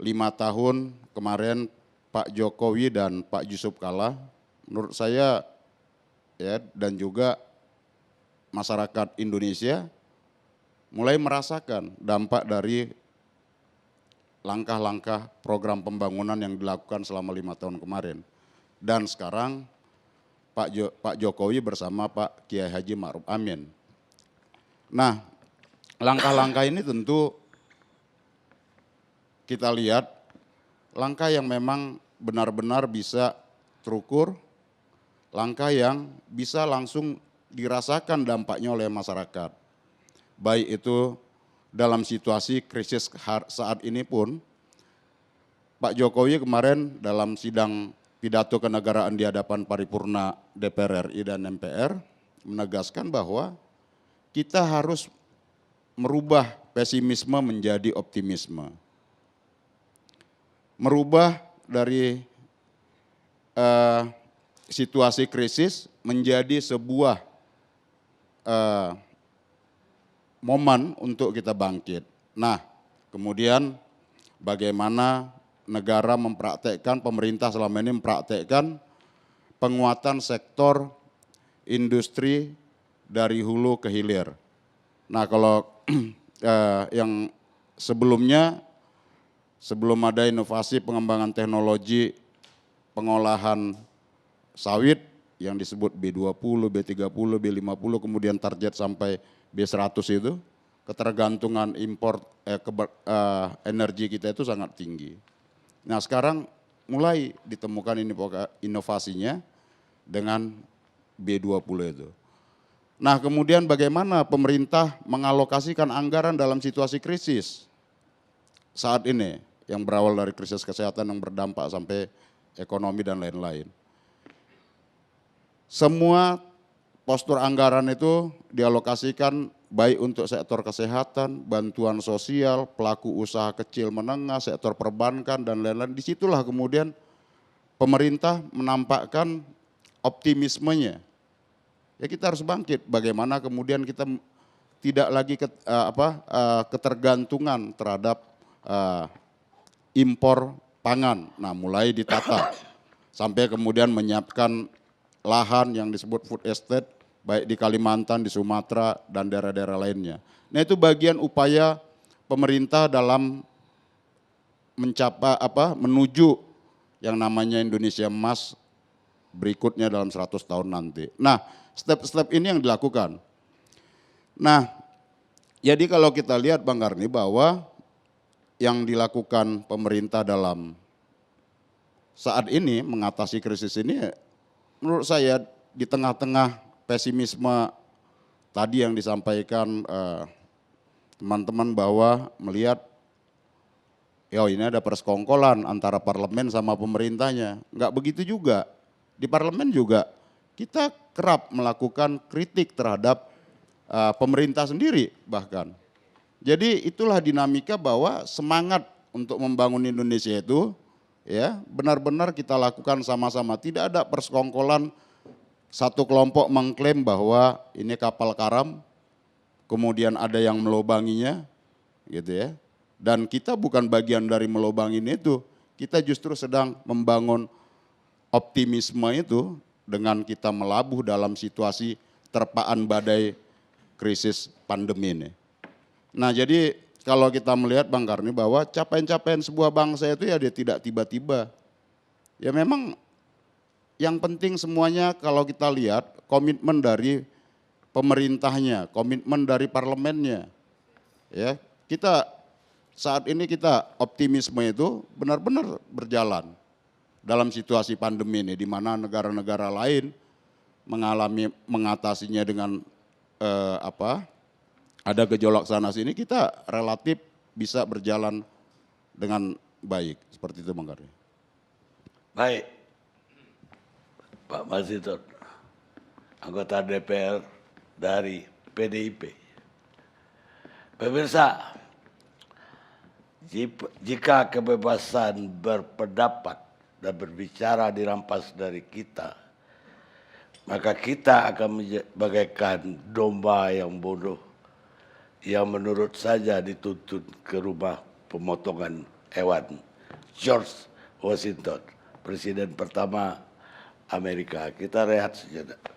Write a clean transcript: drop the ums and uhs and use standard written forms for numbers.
5 tahun kemarin Pak Jokowi dan Pak Yusuf Kalla, menurut saya ya dan juga masyarakat Indonesia mulai merasakan dampak dari langkah-langkah program pembangunan yang dilakukan selama 5 tahun kemarin. Dan sekarang Pak Jokowi bersama Pak Kiai Haji Ma'ruf Amin. Nah, langkah-langkah ini tentu kita lihat langkah yang memang benar-benar bisa terukur, langkah yang bisa langsung dirasakan dampaknya oleh masyarakat. Baik itu dalam situasi krisis saat ini pun, Pak Jokowi kemarin dalam sidang pidato kenegaraan di hadapan paripurna DPR RI dan MPR menegaskan bahwa kita harus merubah pesimisme menjadi optimisme. Merubah dari situasi krisis menjadi sebuah momen untuk kita bangkit. Nah, kemudian bagaimana negara mempraktekkan, pemerintah selama ini mempraktekkan penguatan sektor industri dari hulu ke hilir. Nah, kalau yang sebelumnya, sebelum ada inovasi pengembangan teknologi pengolahan sawit yang disebut B20, B30, B50, kemudian target sampai B100 itu, ketergantungan impor energi kita itu sangat tinggi. Nah sekarang mulai ditemukan inovasinya dengan B20 itu. Nah kemudian bagaimana pemerintah mengalokasikan anggaran dalam situasi krisis saat ini yang berawal dari krisis kesehatan yang berdampak sampai ekonomi dan lain-lain. Semua postur anggaran itu dialokasikan baik untuk sektor kesehatan, bantuan sosial, pelaku usaha kecil menengah, sektor perbankan dan lain-lain. Disitulah kemudian pemerintah menampakkan optimismenya. Ya kita harus bangkit. Bagaimana kemudian kita tidak lagi ketergantungan terhadap impor pangan. Nah mulai ditata sampai kemudian menyiapkan lahan yang disebut food estate baik di Kalimantan, di Sumatera dan daerah-daerah lainnya. Nah itu bagian upaya pemerintah dalam menuju yang namanya Indonesia Emas berikutnya dalam 100 tahun nanti. Nah step-step ini yang dilakukan. Nah jadi kalau kita lihat Bang Karni bahwa yang dilakukan pemerintah dalam saat ini mengatasi krisis ini menurut saya di tengah-tengah pesimisme tadi yang disampaikan teman-teman bahwa melihat ya ini ada persekongkolan antara parlemen sama pemerintahnya. Enggak begitu juga. Di parlemen juga kita kerap melakukan kritik terhadap pemerintah sendiri bahkan. Jadi itulah dinamika bahwa semangat untuk membangun Indonesia itu ya benar-benar kita lakukan sama-sama. Tidak ada persekongkolan satu kelompok mengklaim bahwa ini kapal karam, kemudian ada yang melobanginya gitu ya. Dan kita bukan bagian dari melobangin itu, kita justru sedang membangun optimisme itu dengan kita melabuh dalam situasi terpaan badai krisis pandemi ini. Nah jadi kalau kita melihat Bang Karni bahwa capaian-capaian sebuah bangsa itu ya dia tidak tiba-tiba. Ya memang yang penting semuanya kalau kita lihat komitmen dari pemerintahnya, komitmen dari parlemennya. Ya, kita saat ini kita optimisme itu benar-benar berjalan dalam situasi pandemi ini di mana negara-negara lain mengatasinya dengan ada gejolak sana sini, kita relatif bisa berjalan dengan baik. Seperti itu Bang Karni. Baik, Pak Masinton, anggota DPR dari PDIP. Pemirsa, jika kebebasan berpendapat dan berbicara dirampas dari kita, maka kita akan bagaikan domba yang bodoh yang menurut saja dituntun ke rumah pemotongan hewan George Washington, presiden pertama Amerika. Kita rehat sejenak.